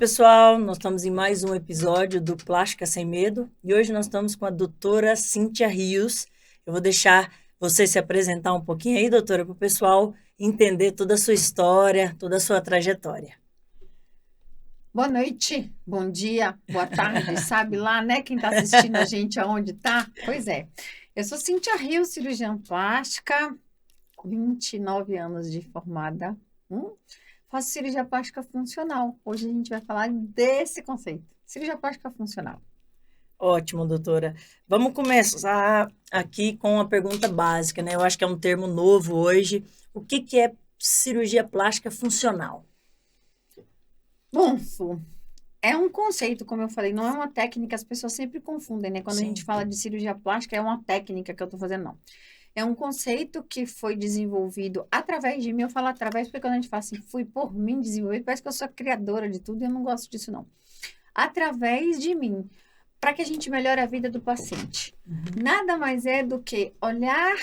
pessoal, nós estamos em mais um episódio do Plástica Sem Medo e hoje nós estamos com a doutora Cíntia Rios. Eu vou deixar você se apresentar um pouquinho aí, doutora, para o pessoal entender toda a sua história, toda a sua trajetória. Boa noite, bom dia, boa tarde, sabe lá, né? Quem está assistindo a gente aonde tá? Pois é, eu sou Cíntia Rios, cirurgiã plástica, 29 anos de formada, faço cirurgia plástica funcional. Hoje a gente vai falar desse conceito, cirurgia plástica funcional. Ótimo, doutora. Vamos começar aqui com uma pergunta básica, né? Eu acho que é um termo novo hoje. O que é cirurgia plástica funcional? Bom, Su, é um conceito, como eu falei, não é uma técnica, as pessoas sempre confundem, né? Quando a gente Sim. fala de cirurgia plástica, é uma técnica que eu tô fazendo, não. É um conceito que foi desenvolvido através de mim. Eu falo através porque quando a gente fala assim, fui por mim desenvolvido, parece que eu sou criadora de tudo e eu não gosto disso, não. Através de mim, para que a gente melhore a vida do paciente. Nada mais é do que olhar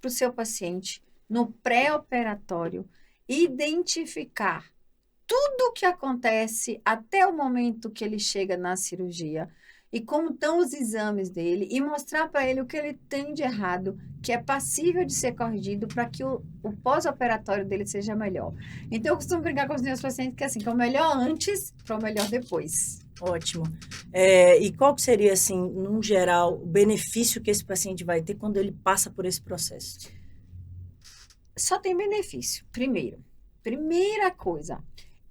para o seu paciente no pré-operatório, identificar tudo o que acontece até o momento que ele chega na cirurgia e como estão os exames dele e mostrar para ele o que ele tem de errado, que é passível de ser corrigido para que o pós-operatório dele seja melhor. Então, eu costumo brincar com os meus pacientes que é assim, que é o melhor antes para o melhor depois. Ótimo. E qual que seria, assim, num geral, o benefício que esse paciente vai ter quando ele passa por esse processo? Só tem benefício. Primeira coisa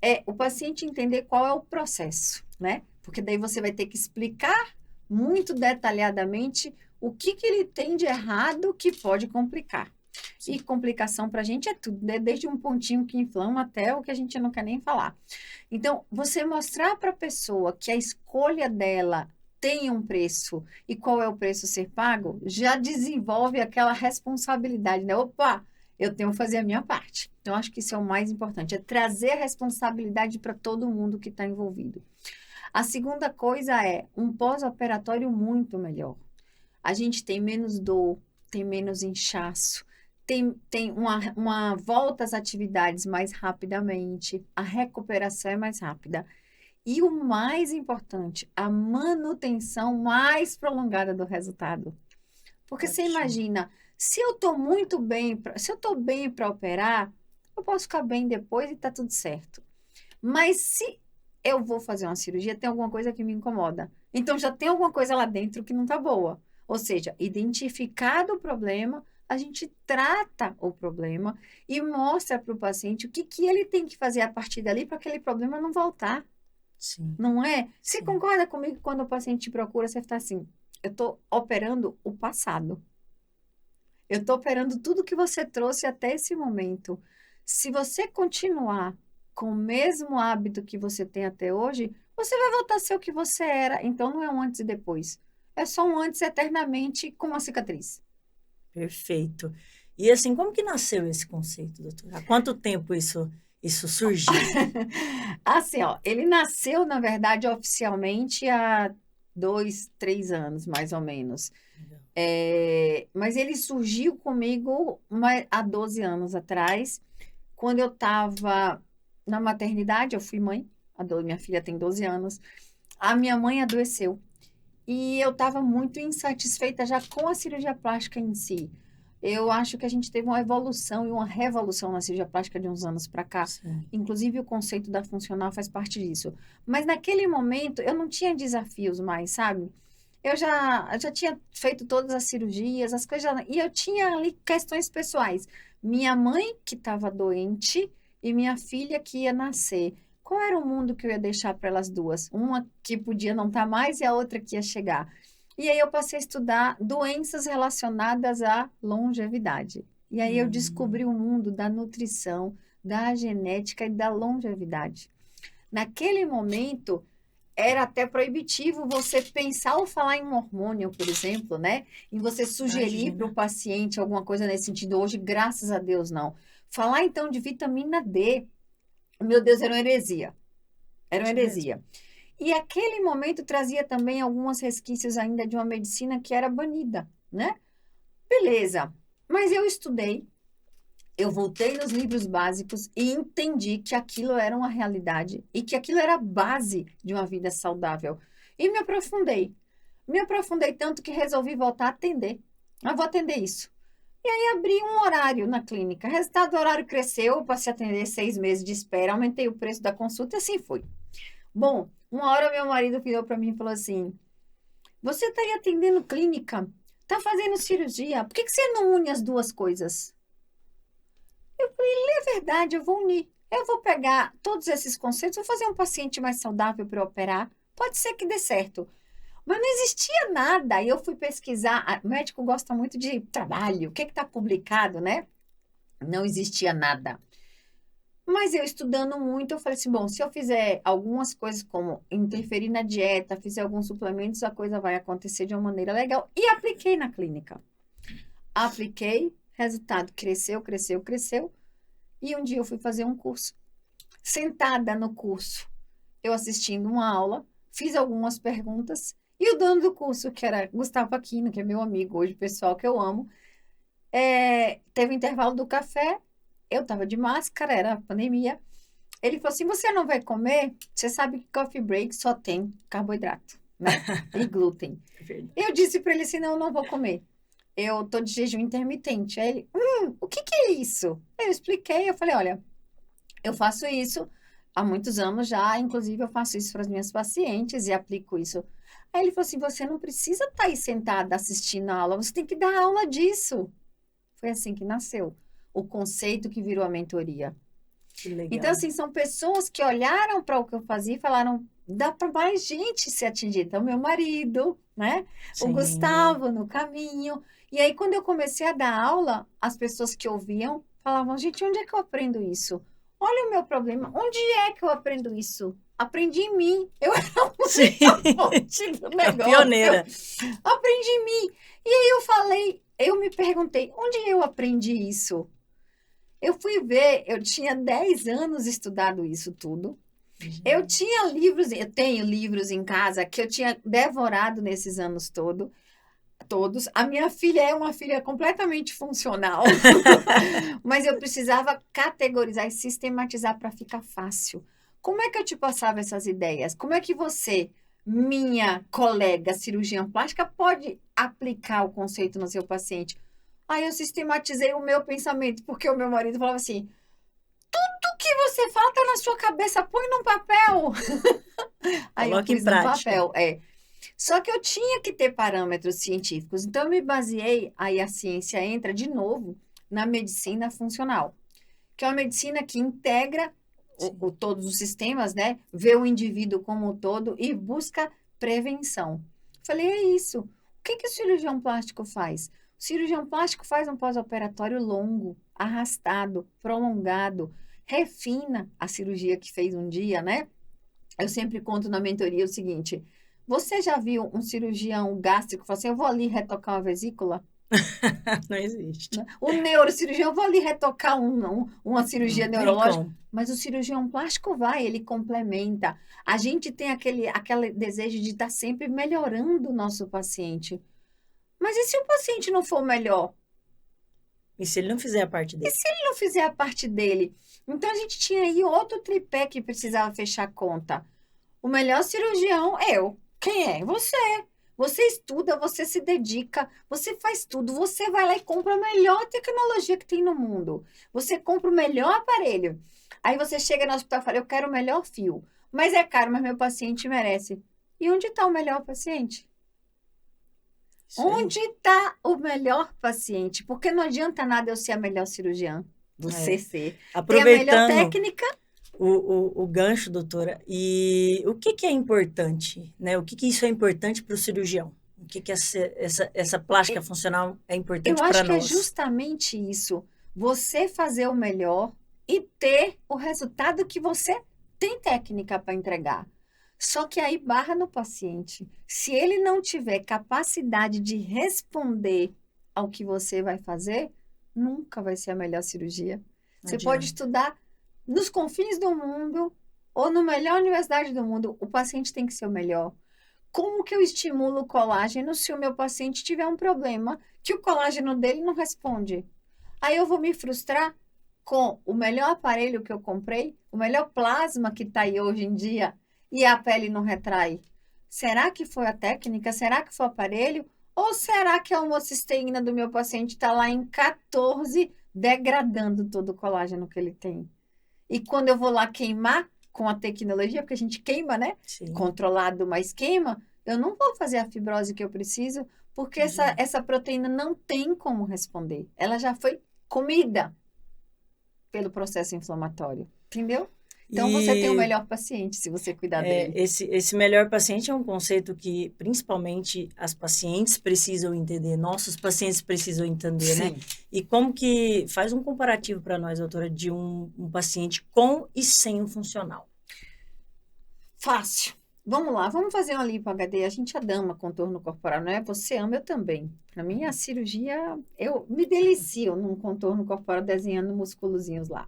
é o paciente entender qual é o processo, né? Porque daí você vai ter que explicar muito detalhadamente o que ele tem de errado que pode complicar. Sim. E complicação para a gente é tudo, né? Desde um pontinho que inflama até o que a gente não quer nem falar. Então, você mostrar para a pessoa que a escolha dela tem um preço e qual é o preço a ser pago, já desenvolve aquela responsabilidade, né? Opa, eu tenho que fazer a minha parte. Então, acho que isso é o mais importante, é trazer a responsabilidade para todo mundo que está envolvido. A segunda coisa é um pós-operatório muito melhor. A gente tem menos dor, tem menos inchaço, tem uma volta às atividades mais rapidamente, a recuperação é mais rápida. E o mais importante, a manutenção mais prolongada do resultado. Porque você Ótimo. imagina, se eu estou muito bem, se eu estou bem para operar, eu posso ficar bem depois e está tudo certo. Mas se eu vou fazer uma cirurgia, tem alguma coisa que me incomoda. Então já tem alguma coisa lá dentro que não está boa. Ou seja, identificado o problema, a gente trata o problema e mostra para o paciente o que ele tem que fazer a partir dali para aquele problema não voltar. Sim, Não é? Você sim. concorda comigo que quando o paciente te procura, você está assim, eu estou operando o passado. Eu estou operando tudo que você trouxe até esse momento. Se você continuar com o mesmo hábito que você tem até hoje, você vai voltar a ser o que você era. Então, não é um antes e depois. É só um antes eternamente com uma cicatriz. Perfeito. E assim, como que nasceu esse conceito, doutora? Há quanto tempo isso surgiu? Assim, ó, ele nasceu, na verdade, oficialmente há 2, 3 anos, mais ou menos. Legal. Mas ele surgiu comigo há 12 anos atrás, quando eu estava na maternidade, eu fui mãe, minha filha tem 12 anos, a minha mãe adoeceu e eu estava muito insatisfeita já com a cirurgia plástica em si. Eu acho que a gente teve uma evolução e uma revolução na cirurgia plástica de uns anos para cá. Sim. Inclusive, o conceito da funcional faz parte disso. Mas naquele momento, eu não tinha desafios mais, sabe? Eu já tinha feito todas as cirurgias, as coisas, e eu tinha ali questões pessoais. Minha mãe que estava doente e minha filha que ia nascer. Qual era o mundo que eu ia deixar para elas duas? Uma que podia não estar mais e a outra que ia chegar. E aí eu passei a estudar doenças relacionadas à longevidade. E aí eu descobri o mundo da nutrição, da genética e da longevidade. Naquele momento, era até proibitivo você pensar ou falar em um hormônio, por exemplo, né? E você sugerir para o Imagina. paciente alguma coisa nesse sentido. Hoje, graças a Deus, não. Falar então de vitamina D, meu Deus, era uma heresia. Era uma Isso mesmo. heresia. E aquele momento trazia também alguns resquícios ainda de uma medicina que era banida, né? Beleza. Mas eu estudei, eu voltei nos livros básicos e entendi que aquilo era uma realidade e que aquilo era a base de uma vida saudável. E me aprofundei. Me aprofundei tanto que resolvi voltar a atender. Eu vou atender isso. E aí abri um horário na clínica. Resultado do horário cresceu, passei a atender 6 meses de espera, aumentei o preço da consulta e assim foi. Bom, uma hora meu marido virou para mim e falou assim, você está aí atendendo clínica, está fazendo cirurgia, por que você não une as duas coisas? Eu falei, é verdade, eu vou unir. Eu vou pegar todos esses conceitos, vou fazer um paciente mais saudável para operar. Pode ser que dê certo. Mas não existia nada. E eu fui pesquisar. O médico gosta muito de trabalho. O que está publicado, né? Não existia nada. Mas eu estudando muito, eu falei assim, bom, se eu fizer algumas coisas como interferir na dieta, fizer alguns suplementos, a coisa vai acontecer de uma maneira legal. E apliquei na clínica. Apliquei, resultado cresceu, cresceu, cresceu. E um dia eu fui fazer um curso. Sentada no curso, eu assistindo uma aula, fiz algumas perguntas. E o dono do curso, que era Gustavo Aquino, que é meu amigo hoje, pessoal que eu amo, teve o intervalo do café, eu estava de máscara, era pandemia. Ele falou assim, você não vai comer? Você sabe que coffee break só tem carboidrato, né? E glúten. Eu disse para ele assim, não, eu não vou comer. Eu tô de jejum intermitente. Aí ele, o que é isso? Eu expliquei, eu falei, olha, eu faço isso há muitos anos já, inclusive eu faço isso para as minhas pacientes e aplico isso. Aí ele falou assim, você não precisa estar aí sentada assistindo a aula, você tem que dar aula disso. Foi assim que nasceu o conceito que virou a mentoria. Que legal. Então, assim, são pessoas que olharam para o que eu fazia e falaram, dá para mais gente ser atingida. Então, meu marido, né? Sim. O Gustavo no caminho. E aí, quando eu comecei a dar aula, as pessoas que ouviam falavam, gente, onde é que eu aprendo isso? Olha o meu problema, onde é que eu aprendo isso? Aprendi em mim. Eu era muito fonte do negócio. Pioneira. Aprendi em mim. E aí eu falei, eu me perguntei, onde eu aprendi isso? Eu fui ver, eu tinha 10 anos estudado isso tudo. Eu tinha livros, eu tenho livros em casa que eu tinha devorado nesses anos todos. A minha filha é uma filha completamente funcional, mas eu precisava categorizar e sistematizar para ficar fácil. Como é que eu te passava essas ideias? Como é que você, minha colega cirurgiã plástica, pode aplicar o conceito no seu paciente? Aí eu sistematizei o meu pensamento, porque o meu marido falava assim, tudo que você fala tá na sua cabeça, põe num papel. Aí eu pus no papel, Só que eu tinha que ter parâmetros científicos, então eu me baseei, aí a ciência entra de novo na medicina funcional, que é uma medicina que integra todos os sistemas, né? Vê o indivíduo como um todo e busca prevenção. Falei, é isso. O que o cirurgião plástico faz? O cirurgião plástico faz um pós-operatório longo, arrastado, prolongado, refina a cirurgia que fez um dia, né? Eu sempre conto na mentoria o seguinte, você já viu um cirurgião gástrico falar assim, eu vou ali retocar uma vesícula? Não existe. O neurocirurgião, eu vou ali retocar uma cirurgia neurológica. Mas o cirurgião plástico ele complementa. A gente tem aquele desejo de estar sempre melhorando o nosso paciente. Mas e se o paciente não for melhor? E se ele não fizer a parte dele? E se ele não fizer a parte dele? Então, a gente tinha aí outro tripé que precisava fechar a conta. O melhor cirurgião, eu. Quem é? Você. Você estuda, você se dedica, você faz tudo. Você vai lá e compra a melhor tecnologia que tem no mundo. Você compra o melhor aparelho. Aí você chega no hospital e fala, eu quero o melhor fio. Mas é caro, mas meu paciente merece. E onde está o melhor paciente? Onde está o melhor paciente? Porque não adianta nada eu ser a melhor cirurgiã. Você ser. Aproveitando tem a melhor técnica. O gancho, doutora. E o que é importante, né? O que isso é importante para o cirurgião? O que essa plástica funcional é importante para nós? Eu acho que é justamente isso. Você fazer o melhor e ter o resultado que você tem técnica para entregar. Só que aí barra no paciente. Se ele não tiver capacidade de responder ao que você vai fazer, nunca vai ser a melhor cirurgia. Você pode estudar nos confins do mundo ou na melhor universidade do mundo, o paciente tem que ser o melhor. Como que eu estimulo o colágeno se o meu paciente tiver um problema que o colágeno dele não responde? Aí eu vou me frustrar? com o melhor aparelho que eu comprei, o melhor plasma que está aí hoje em dia, e a pele não retrai? Será que foi a técnica? Será que foi o aparelho? Ou será que a homocisteína do meu paciente está lá em 14, degradando todo o colágeno que ele tem? E quando eu vou lá queimar com a tecnologia, porque a gente queima, né? Sim. Controlado, mas queima, eu não vou fazer a fibrose que eu preciso, porque essa proteína não tem como responder. Ela já foi comida pelo processo inflamatório, entendeu? Então, você tem o melhor paciente se você cuidar dele. Esse melhor paciente é um conceito que, principalmente, as pacientes precisam entender, nossos pacientes precisam entender, né? E como que faz um comparativo para nós, doutora, de um paciente com e sem o funcional? Fácil. Vamos lá, vamos fazer uma lipo HD. A gente ama contorno corporal, não é? Você ama, eu também. Para mim, a cirurgia, eu me delicio num contorno corporal desenhando musculozinhos lá.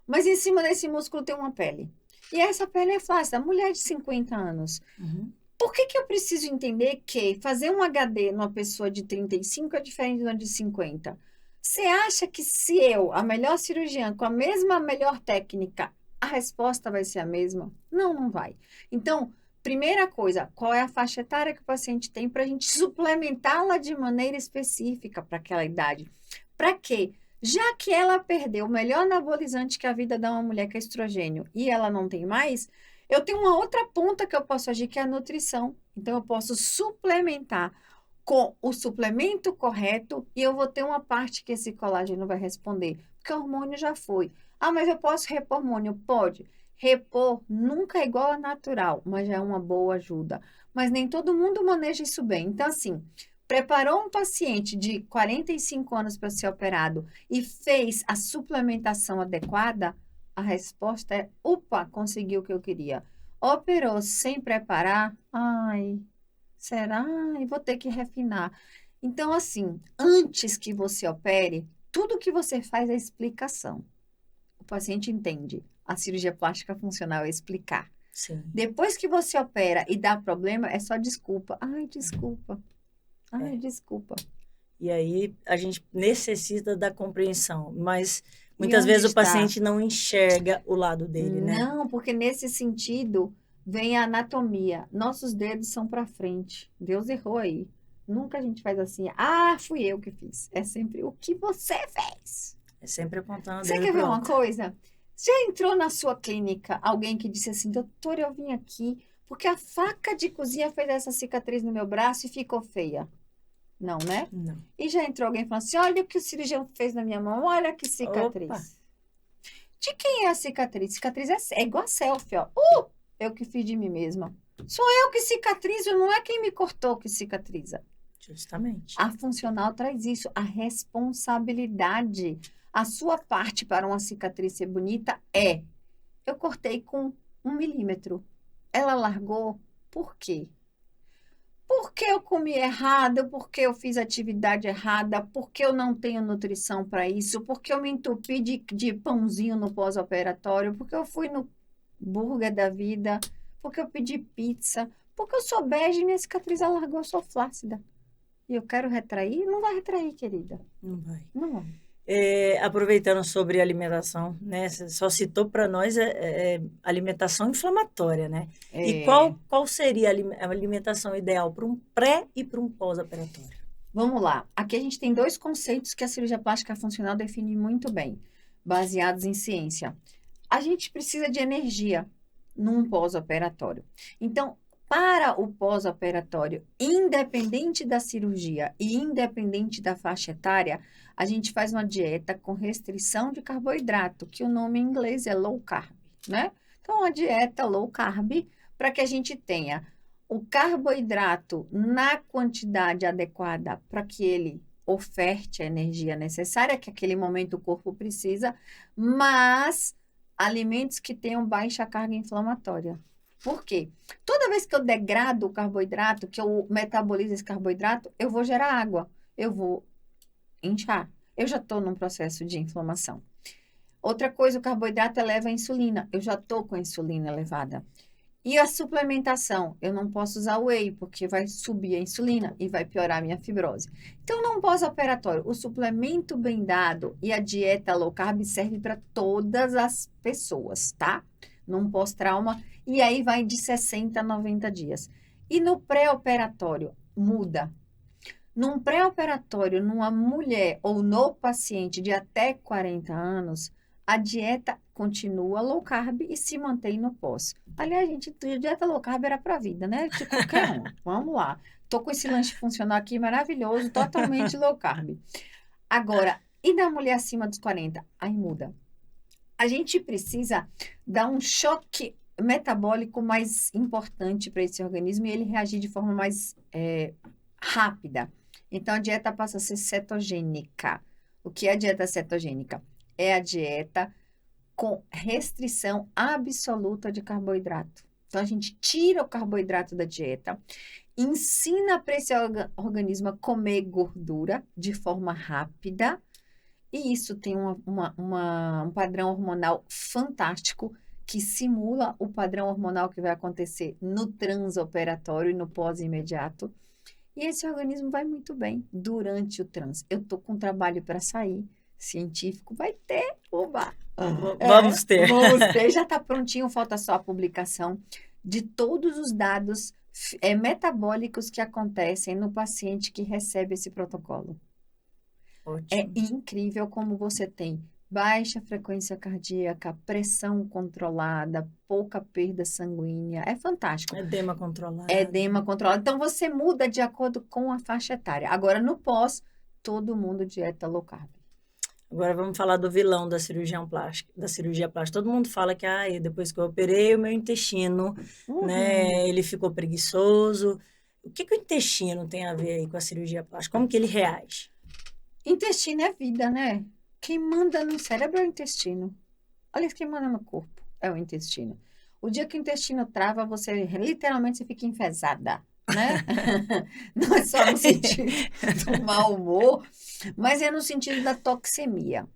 Mas em cima desse músculo tem uma pele. E essa pele é flácida. Mulher de 50 anos. Por que eu preciso entender que fazer um HD numa pessoa de 35 é diferente de uma de 50? Você acha que se eu, a melhor cirurgiã, com a melhor técnica, a resposta vai ser a mesma? Não, não vai. Então, primeira coisa, qual é a faixa etária que o paciente tem para a gente suplementá-la de maneira específica para aquela idade? Para quê? Já que ela perdeu o melhor anabolizante que a vida dá a uma mulher, que é estrogênio, e ela não tem mais, eu tenho uma outra ponta que eu posso agir, que é a nutrição. Então, eu posso suplementar com o suplemento correto e eu vou ter uma parte que esse colágeno vai responder, porque o hormônio já foi. Ah, mas eu posso repor hormônio? Pode. Repor nunca é igual a natural, mas já é uma boa ajuda. Mas nem todo mundo maneja isso bem. Então, assim, preparou um paciente de 45 anos para ser operado e fez a suplementação adequada, a resposta é, opa, consegui o que eu queria. Operou sem preparar, ai, será? Ai, vou ter que refinar. Então, assim, antes que você opere, tudo que você faz é explicação. O paciente entende. A cirurgia plástica funcional é explicar. Sim. Depois que você opera e dá problema, é só desculpa. Ai, desculpa. Ai, desculpa. E aí a gente necessita da compreensão, mas E muitas onde vezes o está? paciente não enxerga o lado dele, né? Não, porque nesse sentido vem a anatomia. Nossos dedos são para frente. Deus errou aí. Nunca a gente faz assim, ah, fui eu que fiz. É sempre o que você fez. É sempre apontando o Você dedo quer ver pro uma outro. coisa? Já entrou na sua clínica alguém que disse assim, doutor, eu vim aqui porque a faca de cozinha fez essa cicatriz no meu braço e ficou feia. Não, né? Não. E já entrou alguém falando assim, olha o que o cirurgião fez na minha mão, olha que cicatriz. Opa. De quem é a cicatriz? Cicatriz é igual a selfie, ó. Eu que fiz de mim mesma. Sou eu que cicatrizo, não é quem me cortou que cicatriza. Justamente. A funcional traz isso, a responsabilidade. A sua parte para uma cicatriz ser bonita é, eu cortei com 1 milímetro. Ela largou, por quê? Porque eu comi errado, porque eu fiz atividade errada, porque eu não tenho nutrição para isso, porque eu me entupi de pãozinho no pós-operatório, porque eu fui no burger da vida, porque eu pedi pizza, porque eu sou bege e minha cicatriz alargou, eu sou flácida. E eu quero retrair? Não vai retrair, querida. Não vai. Não. Aproveitando sobre alimentação, né? Você só citou para nós alimentação inflamatória, né? E qual seria a alimentação ideal para um pré e para um pós-operatório? Vamos lá. Aqui a gente tem 2 conceitos que a cirurgia plástica funcional define muito bem, baseados em ciência. A gente precisa de energia num pós-operatório. Então, para o pós-operatório, independente da cirurgia e independente da faixa etária, a gente faz uma dieta com restrição de carboidrato, que o nome em inglês é low carb, né? Então, uma dieta low carb para que a gente tenha o carboidrato na quantidade adequada para que ele oferte a energia necessária, que naquele momento o corpo precisa, mas alimentos que tenham baixa carga inflamatória. Por quê? Toda vez que eu degrado o carboidrato, que eu metabolizo esse carboidrato, eu vou gerar água, eu vou inchar. Eu já estou num processo de inflamação. Outra coisa, o carboidrato eleva a insulina. Eu já estou com a insulina elevada. E a suplementação? Eu não posso usar whey, porque vai subir a insulina e vai piorar a minha fibrose. Então, no pós-operatório, o suplemento bem dado e a dieta low carb serve para todas as pessoas, tá? Num pós-trauma, e aí vai de 60 a 90 dias. E no pré-operatório, muda. Num pré-operatório, numa mulher ou no paciente de até 40 anos, a dieta continua low carb e se mantém no pós. Aliás, gente, dieta low carb era para a vida, né? De qualquer um. Vamos lá. Tô com esse lanche funcional aqui maravilhoso, totalmente low carb. Agora, e da mulher acima dos 40? Aí muda. A gente precisa dar um choque metabólico mais importante para esse organismo e ele reagir de forma mais rápida. Então, a dieta passa a ser cetogênica. O que é a dieta cetogênica? É a dieta com restrição absoluta de carboidrato. Então, a gente tira o carboidrato da dieta, ensina para esse organismo a comer gordura de forma rápida, e isso tem um padrão hormonal fantástico que simula o padrão hormonal que vai acontecer no transoperatório e no pós-imediato. E esse organismo vai muito bem durante o trans. Eu tô com um trabalho para sair, científico, vai ter, oba! Vamos ter. Vamos ter, já está prontinho, falta só a publicação de todos os dados metabólicos que acontecem no paciente que recebe esse protocolo. Ótimo. É incrível como você tem baixa frequência cardíaca, pressão controlada, pouca perda sanguínea. É fantástico. Edema controlado. Edema controlado. Então, você muda de acordo com a faixa etária. Agora, no pós, todo mundo dieta low carb. Agora vamos falar do vilão da cirurgia plástica. Todo mundo fala que depois que eu operei o meu intestino, né, ele ficou preguiçoso. O que o intestino tem a ver aí com a cirurgia plástica? Como que ele reage? Intestino é vida, né? Quem manda no cérebro é o intestino. Olha, quem manda no corpo é o intestino. O dia que o intestino trava, você literalmente fica enfesada, né? Não é só no sentido do mau humor, mas é no sentido da toxemia.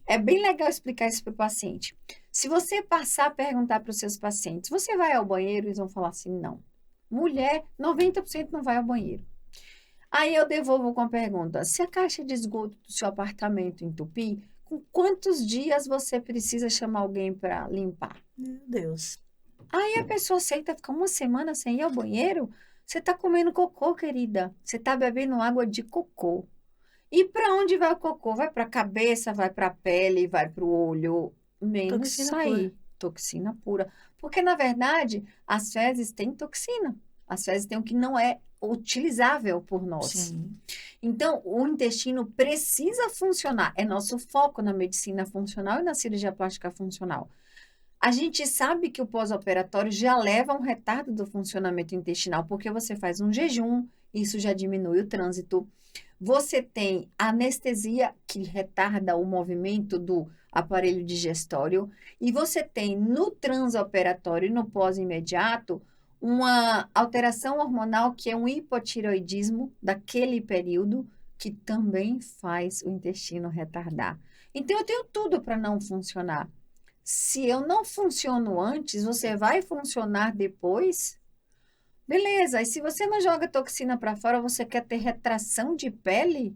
É bem legal explicar isso para o paciente. Se você passar a perguntar para os seus pacientes, você vai ao banheiro? Eles vão falar assim, não. Mulher, 90% não vai ao banheiro. Aí eu devolvo com a pergunta, se a caixa de esgoto do seu apartamento entupir, com quantos dias você precisa chamar alguém para limpar? Meu Deus. Aí a pessoa aceita ficar uma semana sem ir ao banheiro? Você está comendo cocô, querida. Você está bebendo água de cocô. E para onde vai o cocô? Vai para a cabeça, vai para a pele, vai para o olho. Menos Toxina sair. Toxina pura. Porque, na verdade, as fezes têm toxina. As fezes têm o que não é utilizável por nós. Sim. Então, o intestino precisa funcionar. É nosso foco na medicina funcional e na cirurgia plástica funcional. A gente sabe que o pós-operatório já leva a um retardo do funcionamento intestinal, porque você faz um jejum, isso já diminui o trânsito. Você tem anestesia, que retarda o movimento do aparelho digestório, e você tem no transoperatório e no pós-imediato uma alteração hormonal que é um hipotireoidismo daquele período, que também faz o intestino retardar. Então, eu tenho tudo para não funcionar. Se eu não funciono antes, você vai funcionar depois? Beleza, e se você não joga toxina para fora, você quer ter retração de pele?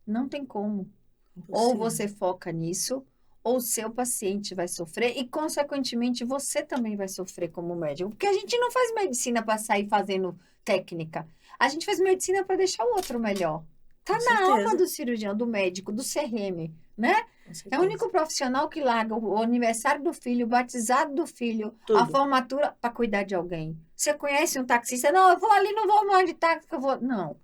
Não tem como. Ou você foca nisso, ou seu paciente vai sofrer e, consequentemente, você também vai sofrer como médico. Porque a gente não faz medicina para sair fazendo técnica. A gente faz medicina para deixar o outro melhor. Tá na alma do cirurgião, do médico, do CRM, né? É o único profissional que larga o aniversário do filho, o batizado do filho, tudo. A formatura para cuidar de alguém. Você conhece um taxista? Não, eu vou ali, não vou mais de táxi, eu vou... Não.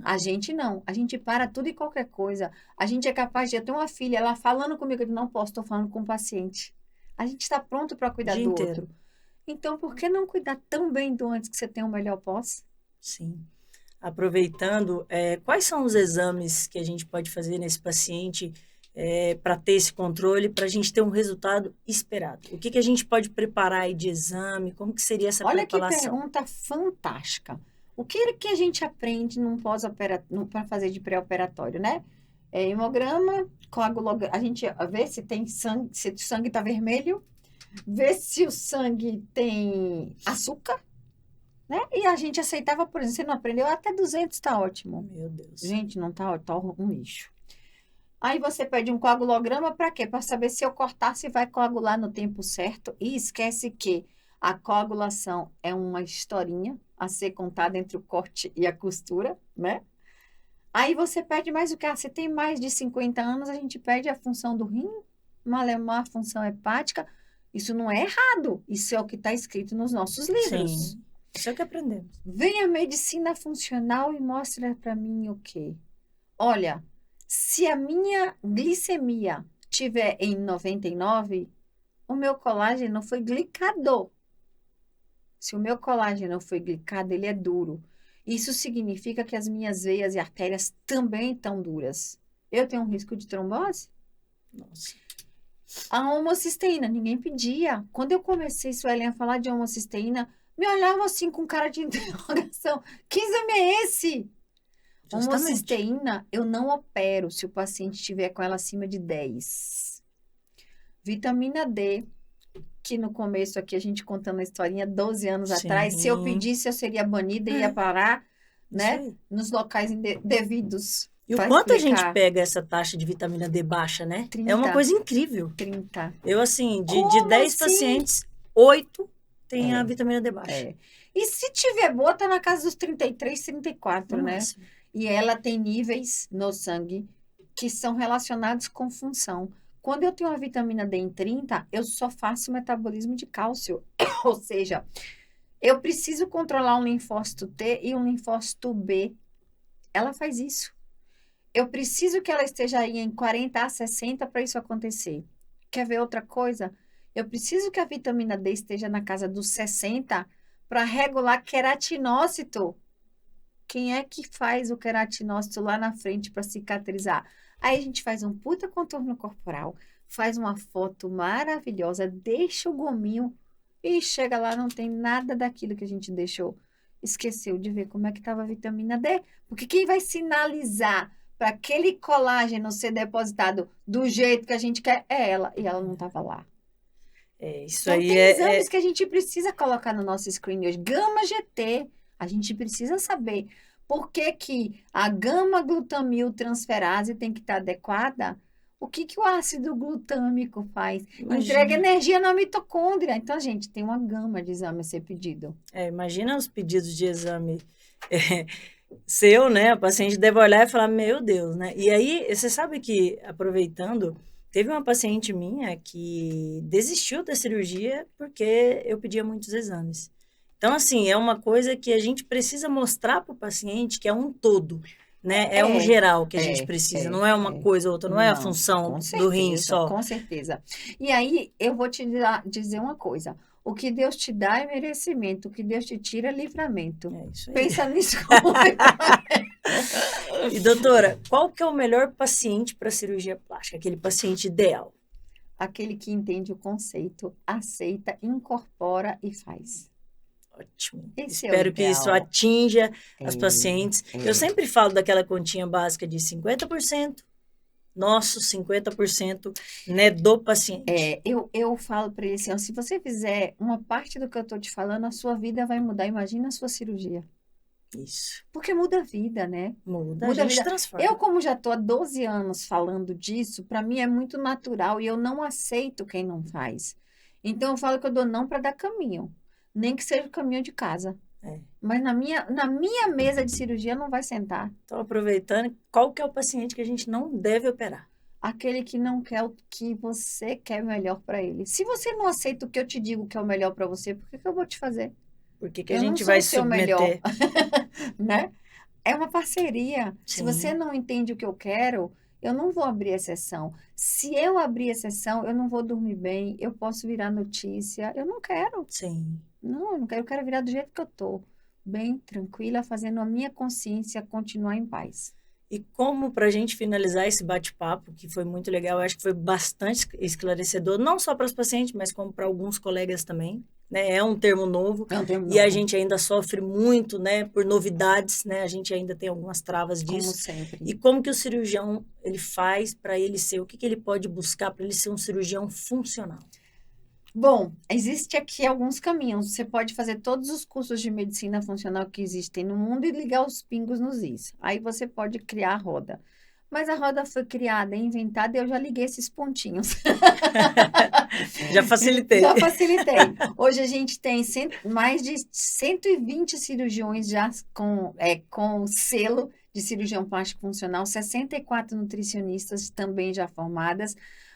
A gente não. A gente para tudo e qualquer coisa. A gente é capaz de... Eu tenho uma filha, ela falando comigo, eu digo, não posso, estou falando com o paciente. A gente está pronto para cuidar do outro. Então, por que não cuidar tão bem do antes que você tenha o melhor pós? Sim. Aproveitando, quais são os exames que a gente pode fazer nesse paciente para ter esse controle, para a gente ter um resultado esperado? O que a gente pode preparar aí de exame? Como que seria essa preparação? Olha que pergunta fantástica. O que a gente aprende num pós-operatório, para fazer de pré-operatório, né? Hemograma, coagulograma, a gente vê se tem sangue, se o sangue está vermelho, ver se o sangue tem açúcar, né? E a gente aceitava, por exemplo, você não aprendeu, até 200 tá ótimo. Meu Deus. Gente, não tá ótimo, tá um lixo. Aí você pede um coagulograma para quê? Para saber se eu cortar, se vai coagular no tempo certo. E esquece que a coagulação é uma historinha a ser contada entre o corte e a costura, né? Aí você pede mais o que? Ah, você tem mais de 50 anos, a gente pede a função do rim, malemar a função hepática. Isso não é errado. Isso é o que está escrito nos nossos livros. Sim, isso é o que aprendemos. Vem a medicina funcional e mostra para mim o quê? Olha, se a minha glicemia tiver em 99, o meu colágeno foi glicado. Se o meu colágeno foi glicado, ele é duro. Isso significa que as minhas veias e artérias também estão duras. Eu tenho um risco de trombose? Nossa. A homocisteína, ninguém pedia. Quando eu comecei, Suelen, a falar de homocisteína, me olhavam assim com cara de interrogação. Que exame é esse? Justamente. Homocisteína, eu não opero se o paciente estiver com ela acima de 10. Vitamina D, que no começo aqui a gente contando a historinha 12 anos Sim. atrás, se eu pedisse eu seria banida e ia parar, né, Isso aí. nos locais devidos. E o Pra quanto a gente explicar. pega essa taxa de vitamina D baixa, né? 30. É uma coisa incrível. 30. Eu, assim, de Como 10 assim? pacientes, 8 tem É. a vitamina D baixa. É. E se tiver boa, tá na casa dos 33, 34, No né? máximo. E ela tem níveis no sangue que são relacionados com função. Quando eu tenho a vitamina D em 30, eu só faço metabolismo de cálcio. Ou seja, eu preciso controlar um linfócito T e um linfócito B. Ela faz isso. Eu preciso que ela esteja aí em 40 a 60 para isso acontecer. Quer ver outra coisa? Eu preciso que a vitamina D esteja na casa dos 60 para regular queratinócito. Quem é que faz o queratinócito lá na frente para cicatrizar? Aí a gente faz um puta contorno corporal, faz uma foto maravilhosa, deixa o gominho e chega lá, não tem nada daquilo que a gente deixou. Esqueceu de ver como é que estava a vitamina D. Porque quem vai sinalizar para aquele colágeno ser depositado do jeito que a gente quer é ela. E ela não estava lá. Isso Então, aí tem exames que a gente precisa colocar no nosso screen hoje. Gama GT, a gente precisa saber por que que a gama-glutamil transferase tem que estar adequada. O que que o ácido glutâmico faz? Imagina. Entrega energia na mitocôndria. Então, gente, tem uma gama de exame a ser pedido. Imagina os pedidos de exame seu, né? A paciente deve olhar e falar, meu Deus, né? E aí, você sabe que, aproveitando, teve uma paciente minha que desistiu da cirurgia porque eu pedia muitos exames. Então, assim, é uma coisa que a gente precisa mostrar para o paciente que é um todo, né? É um geral que a gente precisa, não é uma coisa ou outra, não é a função do rim só. Com certeza. E aí, eu vou te dizer uma coisa. O que Deus te dá é merecimento, o que Deus te tira é livramento. É isso aí. Pensa nisso como E, doutora, qual que é o melhor paciente para cirurgia plástica? Aquele paciente ideal? Aquele que entende o conceito, aceita, incorpora e faz. Ótimo. Esse Espero que isso ideal. atinja as pacientes. Eu sempre falo daquela continha básica de 50%, nosso 50%, né, do paciente. Eu falo para ele assim, ó, se você fizer uma parte do que eu estou te falando, a sua vida vai mudar. Imagina a sua cirurgia. Isso. Porque muda a vida, né? Muda, Muda a a gente vida. transforma. Eu, como já estou há 12 anos falando disso, para mim é muito natural e eu não aceito quem não faz. Então, eu falo que eu dou não para dar caminho. Nem que seja o caminho de casa. Mas na minha mesa de cirurgia não vai sentar. Então, aproveitando, qual que é o paciente que a gente não deve operar? Aquele que não quer o que você quer melhor para ele. Se você não aceita o que eu te digo que é o melhor para você, por que eu vou te fazer? Por que a Eu não gente sou vai o seu submeter? melhor. Né? É uma parceria. Se Sim. você não entende o que eu quero, eu não vou abrir exceção. Se eu abrir exceção, eu não vou dormir bem, eu posso virar notícia. Eu não quero. Sim. Não, eu não quero. Eu quero virar do jeito que eu tô. Bem tranquila, fazendo a minha consciência continuar em paz. E como para a gente finalizar esse bate-papo, que foi muito legal, eu acho que foi bastante esclarecedor, não só para os pacientes, mas como para alguns colegas também, né? É um termo novo e a gente ainda sofre muito, né, por novidades, né? A gente ainda tem algumas travas disso. Como sempre. E como que o cirurgião ele faz para ele ser, o que ele pode buscar para ele ser um cirurgião funcional? Bom, existe aqui alguns caminhos. Você pode fazer todos os cursos de medicina funcional que existem no mundo e ligar os pingos nos is. Aí você pode criar a roda. Mas a roda foi criada e inventada e eu já liguei esses pontinhos. Já facilitei. Já facilitei. Hoje a gente tem mais de 120 cirurgiões já com selo de cirurgião plástico funcional, 64 nutricionistas também já formadas.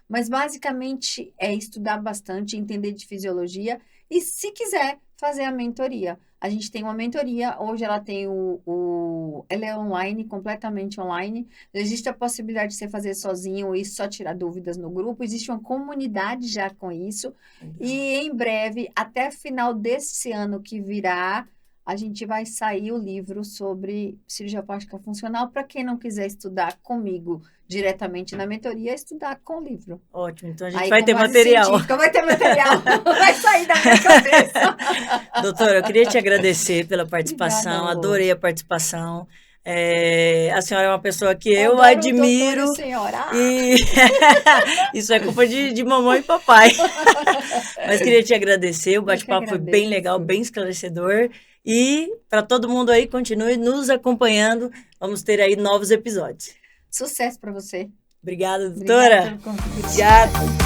Mas basicamente é estudar bastante, entender de fisiologia e, se quiser, fazer a mentoria. A gente tem uma mentoria, hoje ela tem ela é online, completamente online. Existe a possibilidade de você fazer sozinho e só tirar dúvidas no grupo. Existe uma comunidade já com isso. E em breve, até final desse ano que virá, a gente vai sair o livro sobre cirurgia plástica funcional para quem não quiser estudar comigo diretamente na mentoria, estudar com o livro. Ótimo, então a gente Aí, vai com ter base material. científica, vai ter material, vai sair da minha cabeça. Doutora, eu queria te agradecer pela participação, Obrigada, Lô. adorei a participação. A senhora é uma pessoa que eu Adoro admiro. doutora e senhora. E isso é culpa de mamãe e papai. Mas queria te agradecer, o bate-papo foi bem legal, bem esclarecedor. E para todo mundo aí, continue nos acompanhando. Vamos ter aí novos episódios. Sucesso para você. Obrigada, doutora. Obrigada pelo convite. Obrigada.